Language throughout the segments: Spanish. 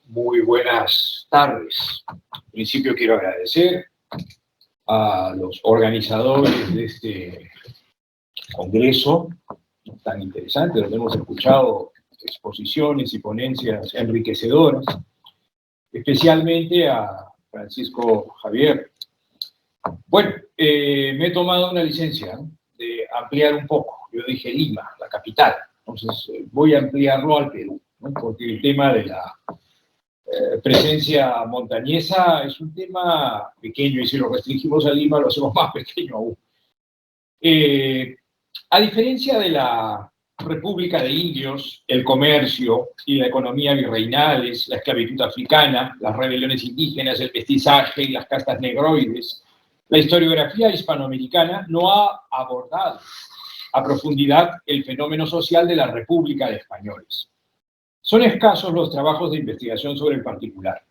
Muy buenas tardes. En principio quiero agradecer a los organizadores de este congreso tan interesante, donde hemos escuchado exposiciones y ponencias enriquecedoras, especialmente a Francisco Javier. Bueno, me he tomado una licencia de ampliar un poco. Yo dije Lima, la capital. Entonces voy a ampliarlo al Perú, ¿no? Porque el tema de la presencia montañesa es un tema pequeño y si lo restringimos a Lima lo hacemos más pequeño aún. A diferencia de la República de Indios, el comercio y la economía virreinales, la esclavitud africana, las rebeliones indígenas, el mestizaje y las castas negroides, la historiografía hispanoamericana no ha abordado a profundidad el fenómeno social de la República de Españoles. Son escasos los trabajos de investigación sobre el particular,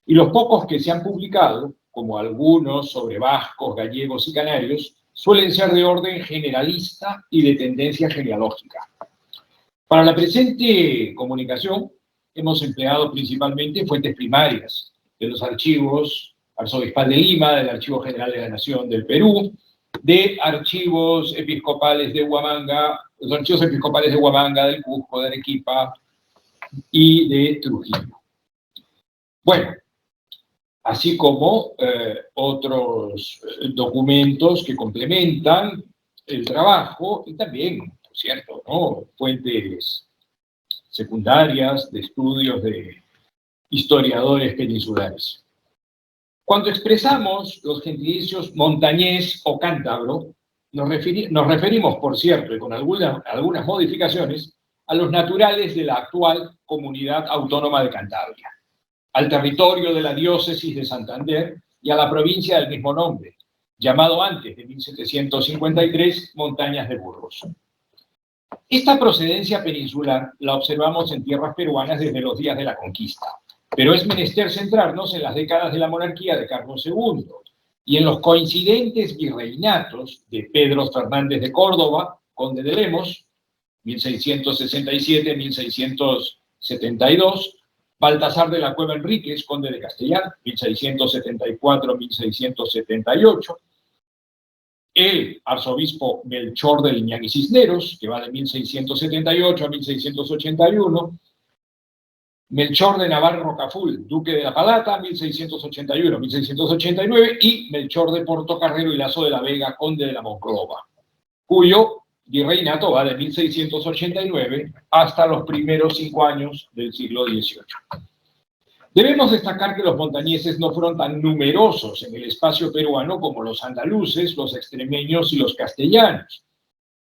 y los pocos que se han publicado, como algunos sobre vascos, gallegos y canarios, suelen ser de orden generalista y de tendencia genealógica. Para la presente comunicación, hemos empleado principalmente fuentes primarias de los archivos arzobispal de Lima, del Archivo General de la Nación del Perú, de archivos episcopales de Huamanga, los archivos episcopales de Huamanga, del Cusco, de Arequipa y de Trujillo. Bueno, así como otros documentos que complementan el trabajo y también, por cierto, ¿no?, fuentes secundarias de estudios de historiadores peninsulares. Cuando expresamos los gentilicios montañés o cántabro, nos referimos, por cierto, y con algunas modificaciones, a los naturales de la actual Comunidad Autónoma de Cantabria, al territorio de la diócesis de Santander y a la provincia del mismo nombre, llamado antes de 1753 Montañas de Burgos. Esta procedencia peninsular la observamos en tierras peruanas desde los días de la conquista, pero es menester centrarnos en las décadas de la monarquía de Carlos II y en los coincidentes virreinatos de Pedro Fernández de Córdoba, conde de Lemos, 1667-1672, Baltasar de la Cueva Enríquez, conde de Castellar, 1674-1678, el arzobispo Melchor de Liñán y Cisneros, que va de 1678 a 1681, Melchor de Navarre Rocaful, duque de la Palata, 1681-1689, y Melchor de Portocarrero y Lazo de la Vega, conde de la Monclova, cuyo virreinato va de 1689 hasta los primeros 5 años del siglo XVIII. Debemos destacar que los montañeses no fueron tan numerosos en el espacio peruano como los andaluces, los extremeños y los castellanos,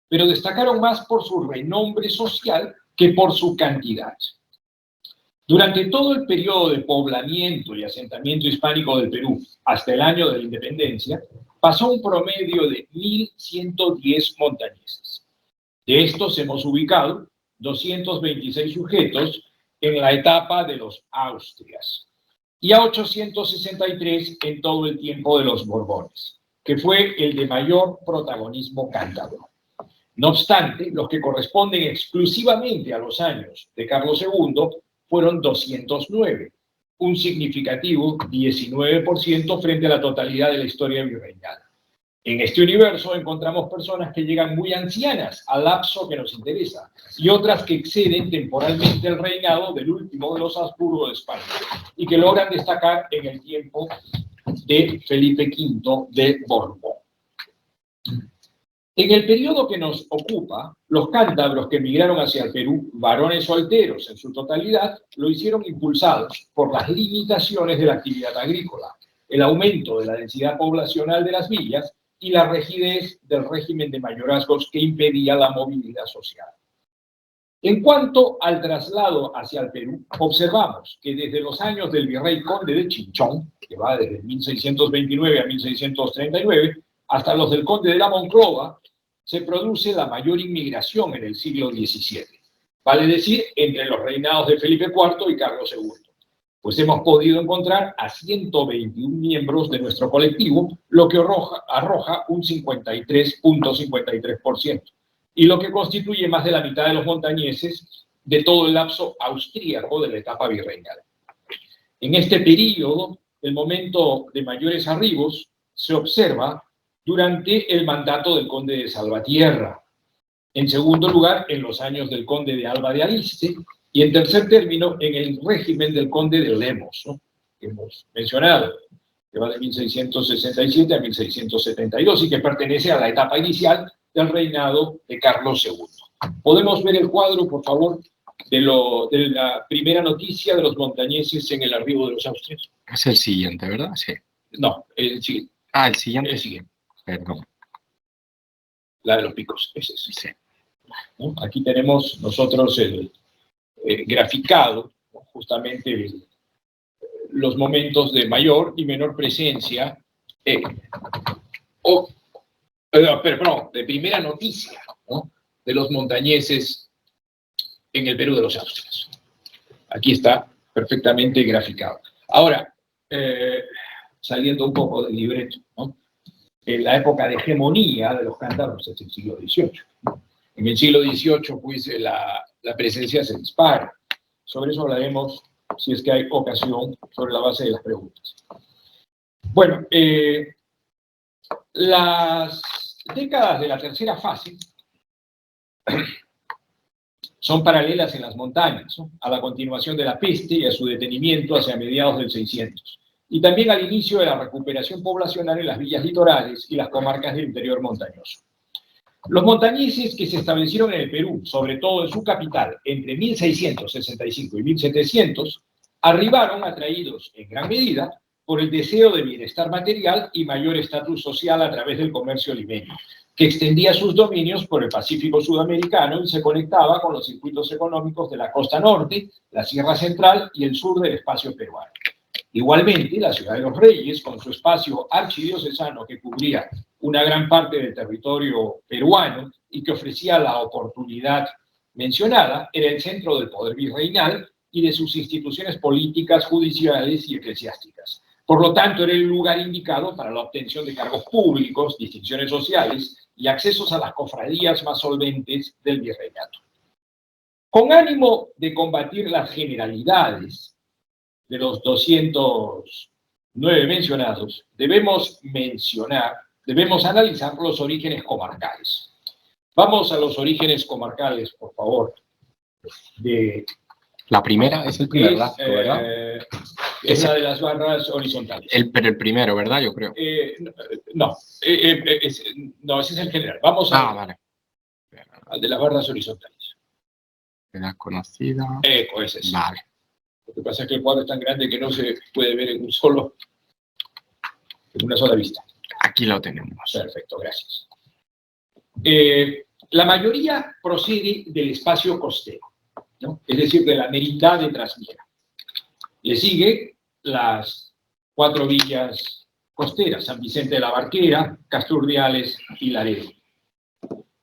pero destacaron más por su renombre social que por su cantidad. Durante todo el periodo de poblamiento y asentamiento hispánico del Perú, hasta el año de la independencia, pasó un promedio de 1.110 montañeses. De estos hemos ubicado 226 sujetos en la etapa de los Austrias y a 863 en todo el tiempo de los Borbones, que fue el de mayor protagonismo cántabro. No obstante, los que corresponden exclusivamente a los años de Carlos II fueron 209, un significativo 19% frente a la totalidad de la historia virreinal. En este universo encontramos personas que llegan muy ancianas al lapso que nos interesa y otras que exceden temporalmente el reinado del último de los Habsburgo de España y que logran destacar en el tiempo de Felipe V de Borbón. En el periodo que nos ocupa, los cántabros que emigraron hacia el Perú, varones solteros en su totalidad, lo hicieron impulsados por las limitaciones de la actividad agrícola, el aumento de la densidad poblacional de las villas y la rigidez del régimen de mayorazgos que impedía la movilidad social. En cuanto al traslado hacia el Perú, observamos que desde los años del virrey conde de Chinchón, que va desde 1629 a 1639, hasta los del conde de la Monclova, se produce la mayor inmigración en el siglo XVII, vale decir, entre los reinados de Felipe IV y Carlos II, pues hemos podido encontrar a 121 miembros de nuestro colectivo, lo que arroja un 53.53%, y lo que constituye más de la mitad de los montañeses de todo el lapso austríaco de la etapa virreinal. En este periodo, el momento de mayores arribos se observa durante el mandato del conde de Salvatierra, en segundo lugar, en los años del conde de Alba de Aliste, y en tercer término, en el régimen del conde de Lemos, ¿no?, que hemos mencionado, que va de 1667 a 1672 y que pertenece a la etapa inicial del reinado de Carlos II. ¿Podemos ver el cuadro, por favor, de la primera noticia de los montañeses en el arribo de los austrias? Es el siguiente, ¿verdad? Sí. No, el siguiente. Ah, el siguiente. El siguiente. Perdón. La de los picos, ese es. Sí. ¿No? Aquí tenemos nosotros el graficado, ¿no?, justamente los momentos de mayor y menor presencia, perdón, de primera noticia, ¿no?, de los montañeses en el Perú de los Austrias. Aquí está perfectamente graficado. Ahora, saliendo un poco del libreto, ¿no?, en la época de hegemonía de los cántabros es el siglo XVIII. En el siglo XVIII, pues, la presencia se dispara. Sobre eso hablaremos, si es que hay ocasión, sobre la base de las preguntas. Bueno, las décadas de la tercera fase son paralelas en las montañas, ¿no?, a la continuación de la peste y a su detenimiento hacia mediados del 600, y también al inicio de la recuperación poblacional en las villas litorales y las comarcas del interior montañoso. Los montañeses que se establecieron en el Perú, sobre todo en su capital, entre 1665 y 1700, arribaron atraídos en gran medida por el deseo de bienestar material y mayor estatus social a través del comercio limeño, que extendía sus dominios por el Pacífico sudamericano y se conectaba con los circuitos económicos de la costa norte, la Sierra Central y el sur del espacio peruano. Igualmente, la ciudad de Los Reyes, con su espacio archidiocesano que cubría una gran parte del territorio peruano y que ofrecía la oportunidad mencionada, era el centro del poder virreinal y de sus instituciones políticas, judiciales y eclesiásticas. Por lo tanto, era el lugar indicado para la obtención de cargos públicos, distinciones sociales y accesos a las cofradías más solventes del virreinato. Con ánimo de combatir las generalidades de los 209 mencionados, debemos analizar los orígenes comarcales. Vamos a los orígenes comarcales, por favor. La primera es el primer dato, ¿verdad? Es la de las barras horizontales. Pero el primero, ¿verdad? Yo creo. No, ese es el general. Vamos vale. Al de las barras horizontales. La conocida. Ese es. Vale. Lo que pasa es que el cuadro es tan grande que no se puede ver en una sola vista. Aquí lo tenemos. Perfecto, gracias. La mayoría procede del espacio costero, ¿no?, es decir, de la merindad de Trasmiera. Le sigue las 4 villas costeras, San Vicente de la Barquera, Casturdiales y Laredo.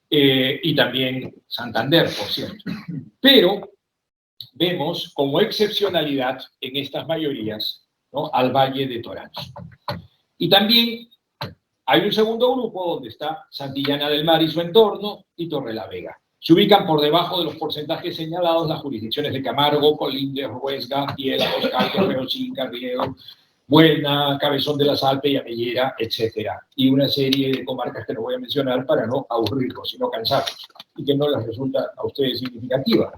Y también Santander, por cierto. Pero vemos como excepcionalidad en estas mayorías, ¿no?, al Valle de Toranzo. Y también hay un segundo grupo donde está Santillana del Mar y su entorno y Torrelavega. Se ubican por debajo de los porcentajes señalados las jurisdicciones de Camargo, Colindres, Huesga, Piélagos, Calpe, Peochinca, Riego, Buelna, Cabezón de la Salpe y Amellera, etc. Y una serie de comarcas que no voy a mencionar para no aburrirlos, sino cansarlos, y que no les resulta a ustedes significativa.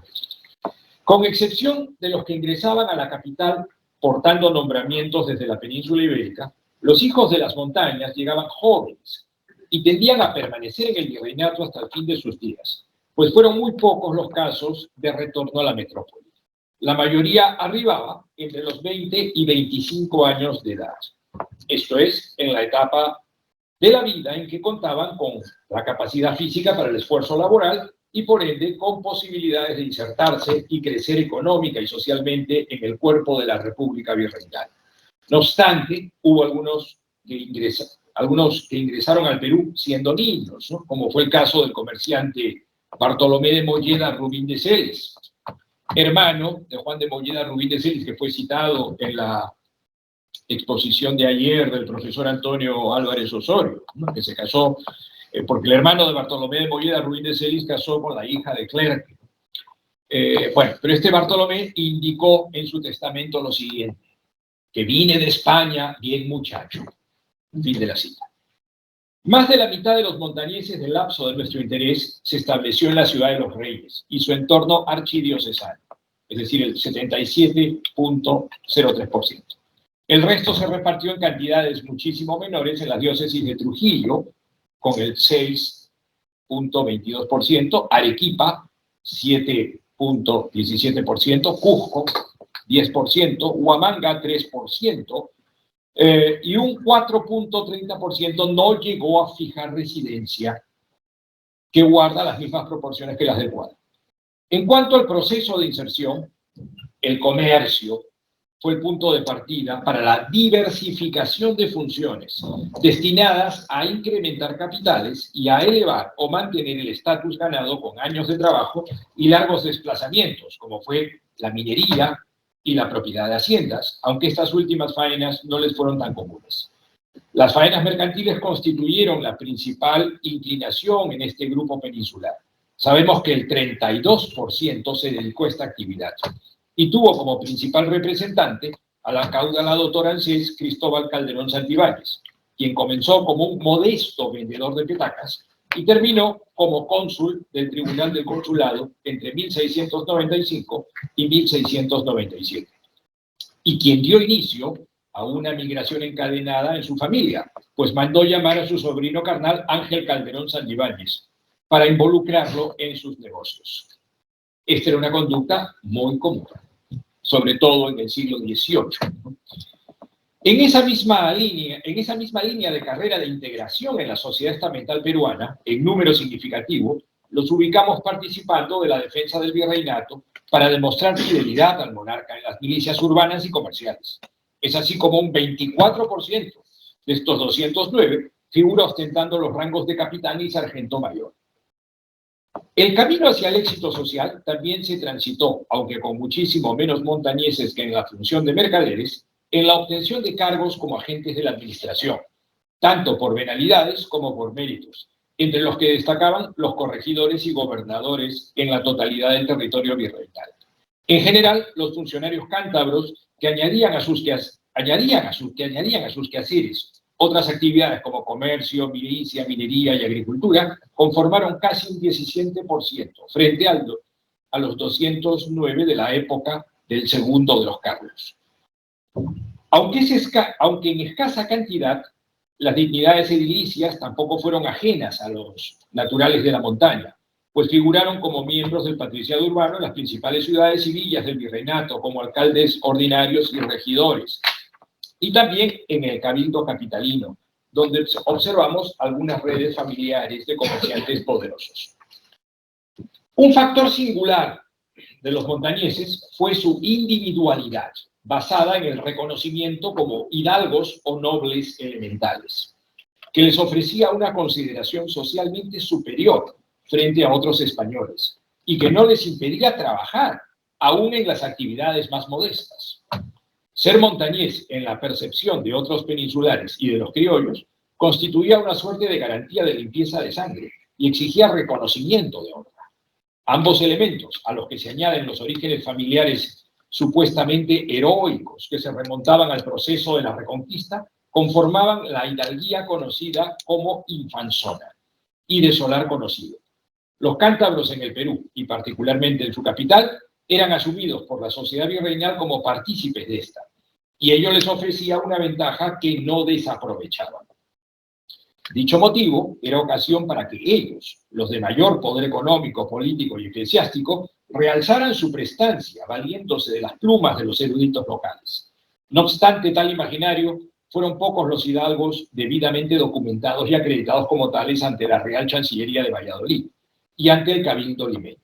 Con excepción de los que ingresaban a la capital portando nombramientos desde la península ibérica, los hijos de las montañas llegaban jóvenes y tendían a permanecer en el virreinato hasta el fin de sus días, pues fueron muy pocos los casos de retorno a la metrópoli. La mayoría arribaba entre los 20 y 25 años de edad. Esto es, en la etapa de la vida en que contaban con la capacidad física para el esfuerzo laboral y por ende con posibilidades de insertarse y crecer económica y socialmente en el cuerpo de la República Virreinal. No obstante, hubo algunos que ingresaron al Perú siendo niños, ¿no?, como fue el caso del comerciante Bartolomé de Molleda Rubín de Celis, hermano de Juan de Molleda Rubín de Celis, que fue citado en la exposición de ayer del profesor Antonio Álvarez Osorio, ¿no?, que se casó porque el hermano de Bartolomé de Molleda Rubín de Celis casó con la hija de Clerc. Bueno, pero este Bartolomé indicó en su testamento lo siguiente: que vine de España, bien muchacho. Fin de la cita. Más de la mitad de los montañeses del lapso de nuestro interés se estableció en la ciudad de los Reyes y su entorno archidiocesano, es decir, el 77.03%. El resto se repartió en cantidades muchísimo menores en las diócesis de Trujillo, con el 6.22%, Arequipa, 7.17%, Cusco, 10%, Huamanga, 3%, y un 4.30% no llegó a fijar residencia, que guarda las mismas proporciones que las del cuadro. En cuanto al proceso de inserción, el comercio fue el punto de partida para la diversificación de funciones destinadas a incrementar capitales y a elevar o mantener el estatus ganado con años de trabajo y largos desplazamientos, como fue la minería y la propiedad de haciendas, aunque estas últimas faenas no les fueron tan comunes. Las faenas mercantiles constituyeron la principal inclinación en este grupo peninsular. Sabemos que el 32% se dedicó a esta actividad y tuvo como principal representante al acaudalado torancés Cristóbal Calderón Santibáñez, quien comenzó como un modesto vendedor de petacas y terminó como cónsul del Tribunal del Consulado entre 1695 y 1697, y quien dio inicio a una migración encadenada en su familia, pues mandó llamar a su sobrino carnal Ángel Calderón Santibáñez para involucrarlo en sus negocios. Esta era una conducta muy común, sobre todo en el siglo XVIII. En esa misma línea de carrera de integración en la sociedad estamental peruana, en número significativo, los ubicamos participando de la defensa del virreinato para demostrar fidelidad al monarca en las milicias urbanas y comerciales. Es así como un 24% de estos 209 figura ostentando los rangos de capitán y sargento mayor. El camino hacia el éxito social también se transitó, aunque con muchísimo menos montañeses que en la función de mercaderes, en la obtención de cargos como agentes de la administración, tanto por venalidades como por méritos, entre los que destacaban los corregidores y gobernadores en la totalidad del territorio virreinal. En general, los funcionarios cántabros que añadían a sus quehaceres otras actividades como comercio, milicia, minería y agricultura conformaron casi un 17% frente a los 209 de la época del segundo de los Carlos. Aunque en escasa cantidad, las dignidades edilicias tampoco fueron ajenas a los naturales de la montaña, pues figuraron como miembros del patriciado urbano en las principales ciudades y villas del virreinato, como alcaldes ordinarios y regidores, y también en el cabildo capitalino, donde observamos algunas redes familiares de comerciantes poderosos. Un factor singular de los montañeses fue su individualidad, basada en el reconocimiento como hidalgos o nobles elementales, que les ofrecía una consideración socialmente superior frente a otros españoles y que no les impedía trabajar, aún en las actividades más modestas. Ser montañés, en la percepción de otros peninsulares y de los criollos, constituía una suerte de garantía de limpieza de sangre y exigía reconocimiento de honra. Ambos elementos, a los que se añaden los orígenes familiares supuestamente heroicos que se remontaban al proceso de la Reconquista, conformaban la hidalguía conocida como infanzona y de solar conocido. Los cántabros en el Perú, y particularmente en su capital, eran asumidos por la sociedad virreinal como partícipes de esta, y ello les ofrecía una ventaja que no desaprovechaban. Dicho motivo era ocasión para que ellos, los de mayor poder económico, político y eclesiástico, realzaran su prestancia, valiéndose de las plumas de los eruditos locales. No obstante tal imaginario, fueron pocos los hidalgos debidamente documentados y acreditados como tales ante la Real Chancillería de Valladolid y ante el Cabildo limeño.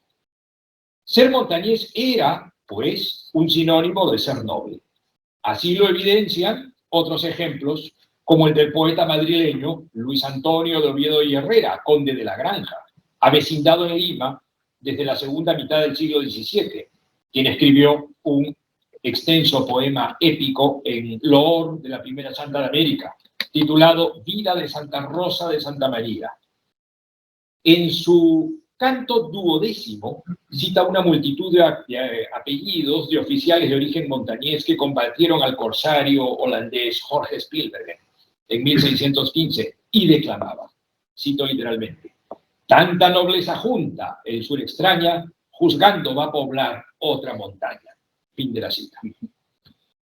Ser montañés era, pues, un sinónimo de ser noble. Así lo evidencian otros ejemplos, como el del poeta madrileño Luis Antonio de Oviedo y Herrera, conde de la Granja, avecindado en Lima desde la segunda mitad del siglo XVII, quien escribió un extenso poema épico en loor de la primera santa de América, titulado Vida de Santa Rosa de Santa María. En su Canto XII cita una multitud de apellidos de oficiales de origen montañés que combatieron al corsario holandés Jorge Spilbergen en 1615 y declamaba, cito literalmente: «Tanta nobleza junta, el sur extraña, juzgando va a poblar otra montaña». Fin de la cita.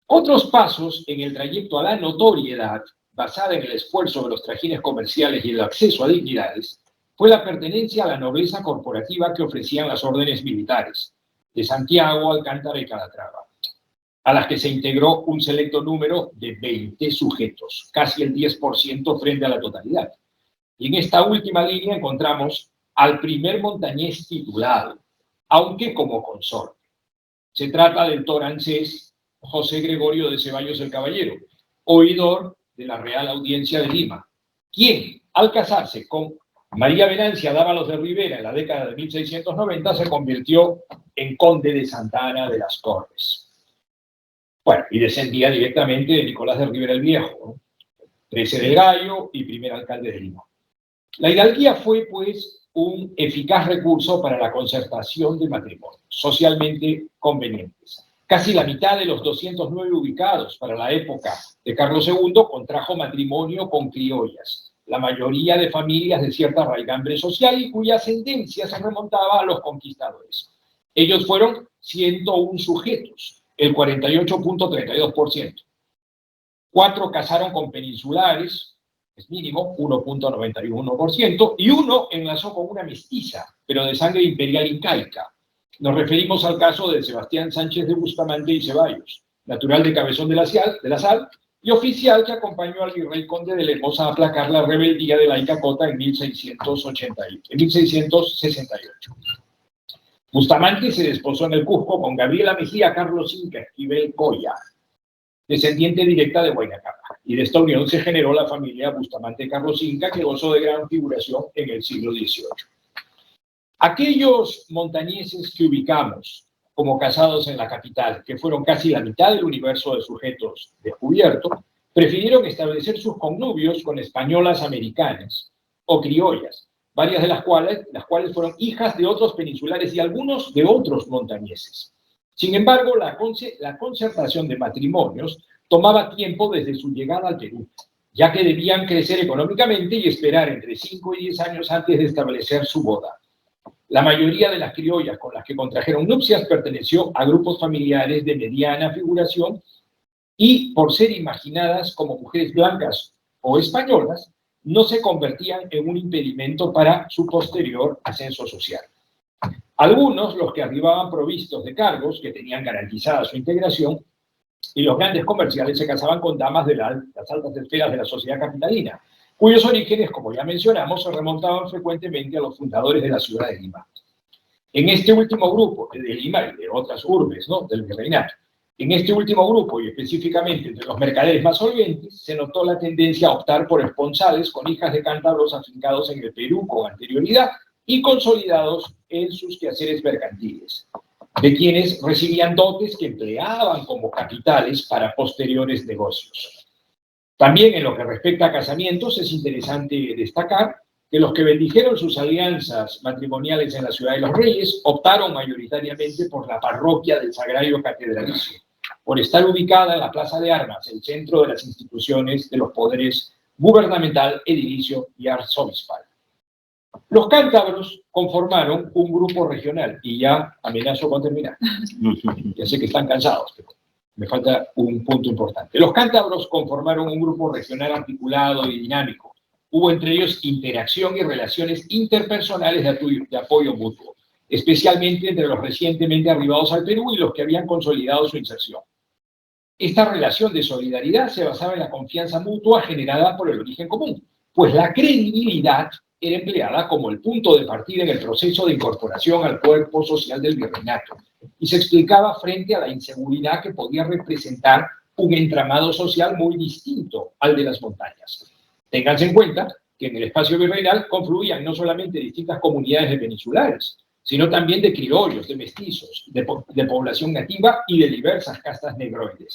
Otros pasos en el trayecto a la notoriedad, basada en el esfuerzo de los trajines comerciales y el acceso a dignidades, fue la pertenencia a la nobleza corporativa que ofrecían las órdenes militares, de Santiago, Alcántara y Calatrava, a las que se integró un selecto número de 20 sujetos, casi el 10% frente a la totalidad. Y en esta última línea encontramos al primer montañés titulado, aunque como consorte. Se trata del torancés José Gregorio de Ceballos el Caballero, oidor de la Real Audiencia de Lima, quien, al casarse con María Venancia Dávalos de Rivera en la década de 1690, se convirtió en conde de Santa Ana de las Torres. Bueno, y descendía directamente de Nicolás de Rivera el Viejo, ¿no? 13 del Gallo y primer alcalde de Lima. La hidalguía fue, pues, un eficaz recurso para la concertación de matrimonios socialmente convenientes. Casi la mitad de los 209 ubicados para la época de Carlos II contrajo matrimonio con criollas, la mayoría de familias de cierta raigambre social y cuya ascendencia se remontaba a los conquistadores. Ellos fueron 101 sujetos, el 48.32%. 4 casaron con peninsulares, es mínimo, 1.91%, y 1 enlazó con una mestiza, pero de sangre imperial incaica. Nos referimos al caso de Sebastián Sánchez de Bustamante y Ceballos, natural de Cabezón de la Sal, y oficial que acompañó al virrey conde de Lemosa a aplacar la rebeldía de la Icacota en 1668. Bustamante se desposó en el Cusco con Gabriela Mejía Carlos Inca Esquivel Coya, descendiente directa de Huayna Cápac, y de esta unión se generó la familia Bustamante Carlos Inca, que gozó de gran figuración en el siglo XVIII. Aquellos montañeses que ubicamos como casados en la capital, que fueron casi la mitad del universo de sujetos descubierto, prefirieron establecer sus connubios con españolas americanas o criollas, varias de las cuales fueron hijas de otros peninsulares y algunos de otros montañeses. Sin embargo, la concertación de matrimonios tomaba tiempo desde su llegada al Perú, ya que debían crecer económicamente y esperar entre 5 y 10 años antes de establecer su boda. La mayoría de las criollas con las que contrajeron nupcias perteneció a grupos familiares de mediana figuración y, por ser imaginadas como mujeres blancas o españolas, no se convertían en un impedimento para su posterior ascenso social. Algunos, los que arribaban provistos de cargos que tenían garantizada su integración, y los grandes comerciales se casaban con damas de las altas esferas de la sociedad capitalina, cuyos orígenes, como ya mencionamos, se remontaban frecuentemente a los fundadores de la ciudad de Lima. En este último grupo, de Lima y de otras urbes, ¿no?, del virreinato, en este último grupo, y específicamente entre los mercaderes más solventes, se notó la tendencia a optar por esponsales con hijas de cántabros afincados en el Perú con anterioridad y consolidados en sus quehaceres mercantiles, de quienes recibían dotes que empleaban como capitales para posteriores negocios. También en lo que respecta a casamientos, es interesante destacar que los que bendijeron sus alianzas matrimoniales en la Ciudad de los Reyes optaron mayoritariamente por la parroquia del Sagrario Catedralicio, por estar ubicada en la Plaza de Armas, el centro de las instituciones de los poderes gubernamental, edilicio y arzobispal. Los cántabros conformaron un grupo regional, y ya amenazo con terminar. Ya sé que están cansados, pero me falta un punto importante. Los cántabros conformaron un grupo regional articulado y dinámico. Hubo entre ellos interacción y relaciones interpersonales de apoyo mutuo, especialmente entre los recientemente arribados al Perú y los que habían consolidado su inserción. Esta relación de solidaridad se basaba en la confianza mutua generada por el origen común, pues la credibilidad era empleada como el punto de partida en el proceso de incorporación al cuerpo social del virreinato y se explicaba frente a la inseguridad que podía representar un entramado social muy distinto al de las montañas. Ténganse en cuenta que en el espacio virreinal confluían no solamente distintas comunidades de peninsulares, sino también de criollos, de mestizos, de población nativa y de diversas castas negroides.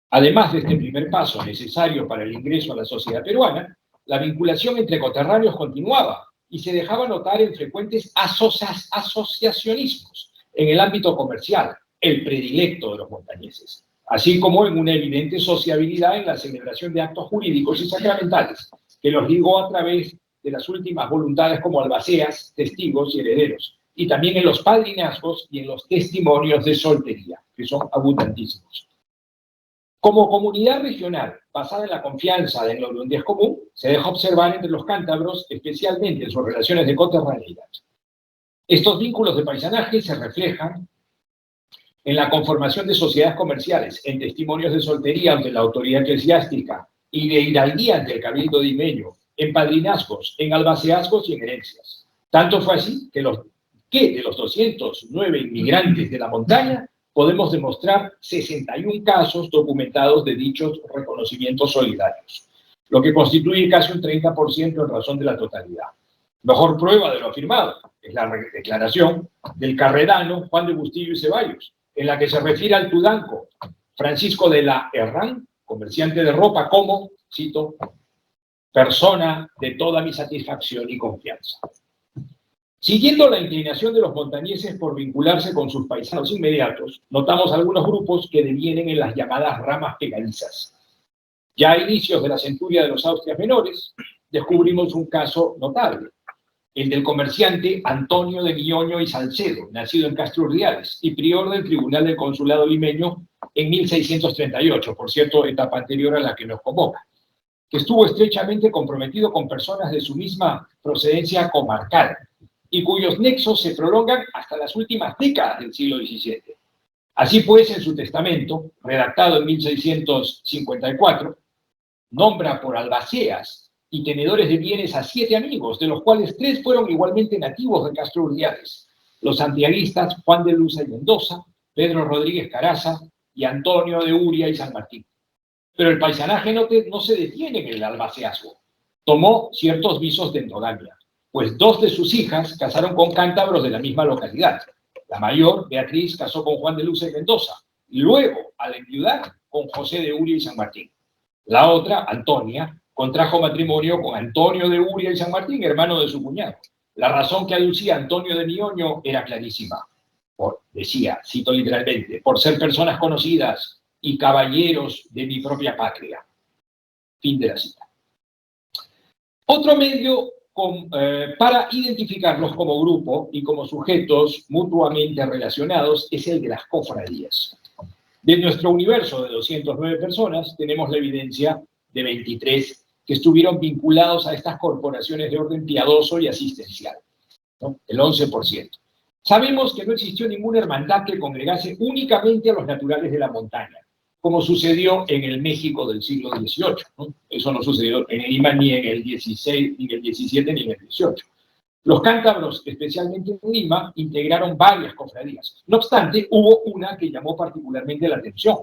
Además de este primer paso necesario para el ingreso a la sociedad peruana, la vinculación entre coterráneos continuaba, y se dejaba notar en frecuentes asociacionismos en el ámbito comercial, el predilecto de los montañeses, así como en una evidente sociabilidad en la celebración de actos jurídicos y sacramentales, que los ligó a través de las últimas voluntades como albaceas, testigos y herederos, y también en los padrinazgos y en los testimonios de soltería, que son abundantísimos. Como comunidad regional, basada en la confianza de lo de un 10 común, se deja observar entre los cántabros, especialmente en sus relaciones de coterraneidad. Estos vínculos de paisanaje se reflejan en la conformación de sociedades comerciales, en testimonios de soltería ante la autoridad eclesiástica y de hidalguía ante el cabildo dimeño, en padrinazgos, en albaceazgos y en herencias. Tanto fue así que de los 209 inmigrantes de la montaña, podemos demostrar 61 casos documentados de dichos reconocimientos solidarios, lo que constituye casi un 30% en razón de la totalidad. Mejor prueba de lo afirmado es la declaración del carredano Juan de Bustillo y Ceballos, en la que se refiere al tudanco Francisco de la Herrán, comerciante de ropa, como, cito, persona de toda mi satisfacción y confianza. Siguiendo la inclinación de los montañeses por vincularse con sus paisanos inmediatos, notamos algunos grupos que devienen en las llamadas ramas pegadizas. Ya a inicios de la centuria de los Austrias Menores, descubrimos un caso notable, el del comerciante Antonio de Mioño y Salcedo, nacido en Castro Urdiales y prior del Tribunal del Consulado limeño en 1638, por cierto, etapa anterior a la que nos convoca, que estuvo estrechamente comprometido con personas de su misma procedencia comarcal, y cuyos nexos se prolongan hasta las últimas décadas del siglo XVII. Así pues, en su testamento, redactado en 1654, nombra por albaceas y tenedores de bienes a 7 amigos, de los cuales 3 fueron igualmente nativos de Castro Urdiales, los santiaguistas Juan de Luza y Mendoza, Pedro Rodríguez Caraza y Antonio de Uria y San Martín. Pero el paisanaje no se detiene en el albaceazgo. Tomó ciertos visos de endogamia, pues 2 de sus hijas casaron con cántabros de la misma localidad. La mayor, Beatriz, casó con Juan de Luza y Mendoza, y luego, al enviudar, con José de Uria y San Martín. La otra, Antonia, contrajo matrimonio con Antonio de Uria y San Martín, hermano de su cuñado. La razón que aducía Antonio de Mioño era clarísima. Decía, cito literalmente, por ser personas conocidas y caballeros de mi propia patria. Fin de la cita. Otro medio para identificarlos como grupo y como sujetos mutuamente relacionados es el de las cofradías. De nuestro universo de 209 personas, tenemos la evidencia de 23 que estuvieron vinculados a estas corporaciones de orden piadoso y asistencial, ¿no? El 11%. Sabemos que no existió ninguna hermandad que congregase únicamente a los naturales de la montaña, como sucedió en el México del siglo XVIII, ¿no? Eso no sucedió en Lima ni en el XVI, ni en el XVII, ni en el XVIII. Los cántabros, especialmente en Lima, integraron varias cofradías. No obstante, hubo una que llamó particularmente la atención,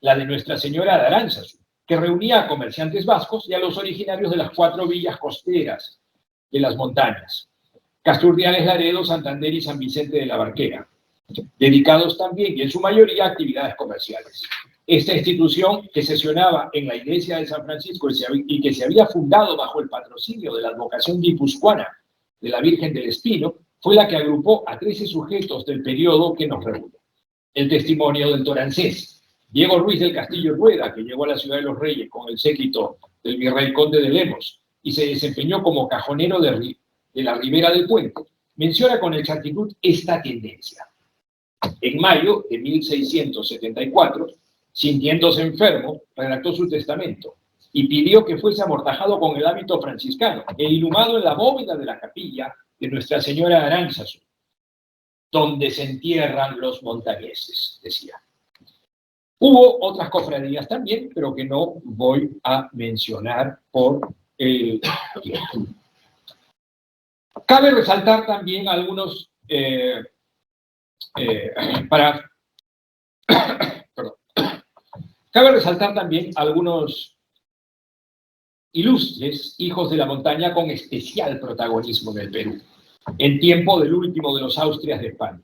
la de Nuestra Señora de Aránzazu, que reunía a comerciantes vascos y a los originarios de las 4 villas costeras de las montañas, Castro Urdiales, Laredo, Santander y San Vicente de la Barquera, dedicados también y en su mayoría a actividades comerciales. Esta institución, que sesionaba en la iglesia de San Francisco y que se había fundado bajo el patrocinio de la advocación guipuzcoana de la Virgen del Espino, fue la que agrupó a 13 sujetos del periodo que nos reúne. El testimonio del torancés, Diego Ruiz del Castillo Rueda, que llegó a la Ciudad de los Reyes con el séquito del virrey conde de Lemos y se desempeñó como cajonero de la Ribera del Puente, menciona con exactitud esta tendencia. En mayo de 1674, sintiéndose enfermo, redactó su testamento y pidió que fuese amortajado con el hábito franciscano e inhumado en la bóveda de la capilla de Nuestra Señora de Aránzazu, donde se entierran los montañeses, decía. Hubo otras cofradías también, pero que no voy a mencionar por el tiempo. Cabe resaltar también algunos, cabe resaltar también algunos ilustres hijos de la montaña con especial protagonismo en el Perú, en tiempo del último de los Austrias de España.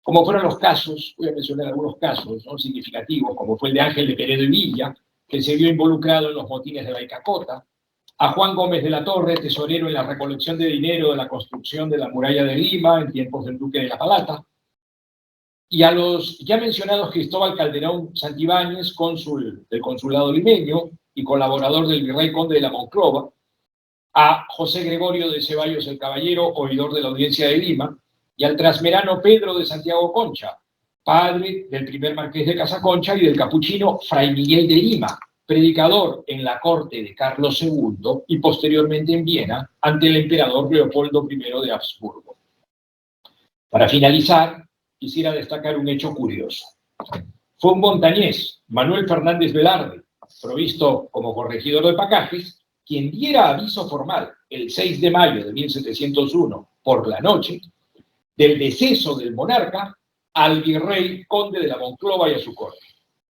Como fueron los casos, voy a mencionar algunos casos, ¿no?, significativos, como fue el de Ángel de Peredo y Villa, que se vio involucrado en los motines de la Icacota, a Juan Gómez de la Torre, tesorero en la recolección de dinero de la construcción de la muralla de Lima en tiempos del duque de la Palata, y a los ya mencionados Cristóbal Calderón Santibáñez, cónsul del consulado limeño y colaborador del virrey conde de la Monclova, a José Gregorio de Ceballos el Caballero, oidor de la Audiencia de Lima, y al trasmerano Pedro de Santiago Concha, padre del primer marqués de Casaconcha y del capuchino Fray Miguel de Lima, predicador en la corte de Carlos II y posteriormente en Viena ante el emperador Leopoldo I de Habsburgo. Para finalizar, quisiera destacar un hecho curioso. Fue un montañés, Manuel Fernández Velarde, provisto como corregidor de pacajes, quien diera aviso formal el 6 de mayo de 1701 por la noche del deceso del monarca al virrey conde de la Monclova y a su corte.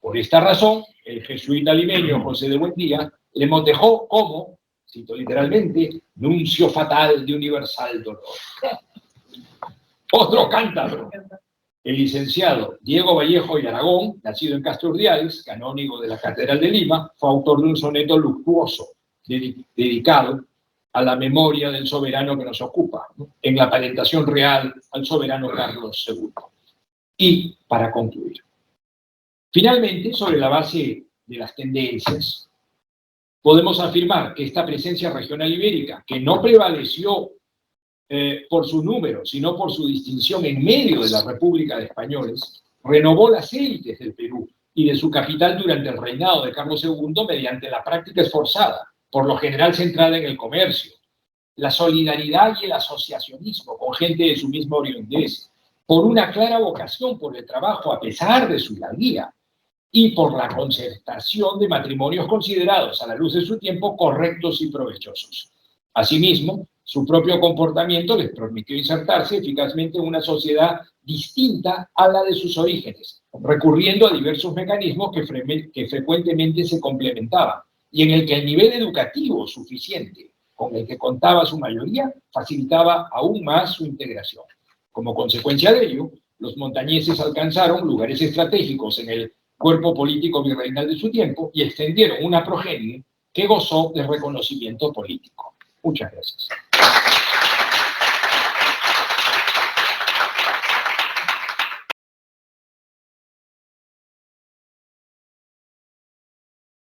Por esta razón, el jesuita limeño José de Buendía le motejó como, cito literalmente, nuncio fatal de universal dolor. Otro cántabro, el licenciado Diego Vallejo y Aragón, nacido en Castro Urdiales, canónigo de la Catedral de Lima, fue autor de un soneto luctuoso dedicado a la memoria del soberano que nos ocupa, ¿no?, en la aparentación real al soberano Carlos II. Y, para concluir, finalmente, sobre la base de las tendencias, podemos afirmar que esta presencia regional ibérica, que no prevaleció por su número, sino por su distinción en medio de la República de Españoles, renovó las élites del Perú y de su capital durante el reinado de Carlos II mediante la práctica esforzada, por lo general centrada en el comercio, la solidaridad y el asociacionismo con gente de su misma oriundez, por una clara vocación por el trabajo a pesar de su hidalguía, y por la concertación de matrimonios considerados a la luz de su tiempo correctos y provechosos. Asimismo, su propio comportamiento les permitió insertarse eficazmente en una sociedad distinta a la de sus orígenes, recurriendo a diversos mecanismos que frecuentemente se complementaban, y en el que el nivel educativo suficiente con el que contaba su mayoría facilitaba aún más su integración. Como consecuencia de ello, los montañeses alcanzaron lugares estratégicos en el cuerpo político virreinal de su tiempo y extendieron una progenie que gozó de reconocimiento político. Muchas gracias.